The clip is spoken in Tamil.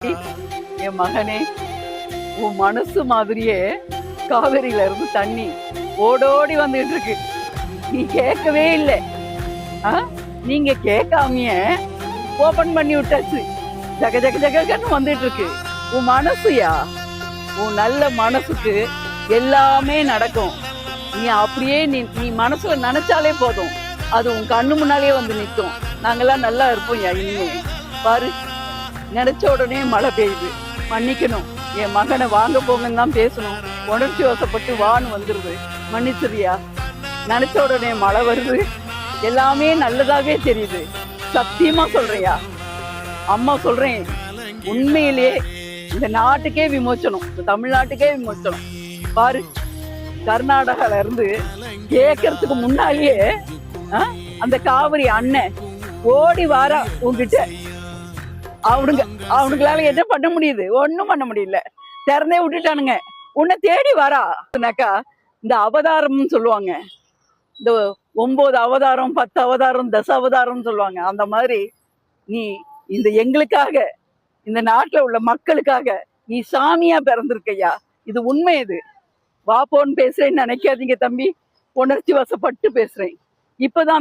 என் மகனே, உன் மனசு மாதிரியே காவிரியில இருந்து தண்ணி ஓடோடி வந்துட்டு இருக்கு. நீ கேட்கவே இல்லை. நீங்க கேட்காமயே ஓபன் பண்ணி விட்டாச்சு. ஜக ஜக ஜகன்னு வந்துட்டு இருக்கு. உன் மனசுயா, உன் நல்ல மனசுக்கு எல்லாமே நடக்கும். நீ அப்படியே நீ மனசுல நினைச்சாலே போதும், அது உன் கண்ணு முன்னாலே வந்து நிற்கும். நாங்கெல்லாம் நல்லா இருப்போம் யா. இனிமே பாரு, நினைச்ச உடனே மழை பெய்யுது. மன்னிக்கணும், என் மகனை வாங்க போங்கன்னு தான் பேசணும். உணர்ச்சி வசப்பட்டு வான்னு வந்துருது. மன்னிச்சிரியா. நினைச்ச உடனே மழை வருது. எல்லாமே நல்லதாவே தெரியுது. சத்தியமா சொல்றியா? அம்மா சொல்றேன், உண்மையிலேயே இந்த நாட்டுக்கே விமோச்சனம், இந்த தமிழ்நாட்டுக்கே விமோச்சனம். பாரு, கர்நாடகால இருந்து கேட்கறதுக்கு முன்னாலேயே அந்த காவிரி அண்ணன் ஓடி வாரா உங்ககிட்ட. அவனுங்களால என்ன பண்ண முடியுது? ஒன்னும் பண்ண முடியல. திறந்தே விட்டுட்டானுங்க. உன்னை தேடி வராக்கா. இந்த அவதாரம்னு சொல்லுவாங்க, இந்த 9 அவதாரம் 10 அவதாரம் தச அவதாரம்னு சொல்லுவாங்க. அந்த மாதிரி நீ இந்த எங்களுக்காக, இந்த நாட்டுல உள்ள மக்களுக்காக நீ சாமியா பிறந்திருக்கையா. இது உண்மை. இது வாப்போன்னு பேசுறேன்னு நினைக்காதீங்க தம்பி. உணர்ச்சி வசப்பட்டு பேசுறேன். இப்பதான்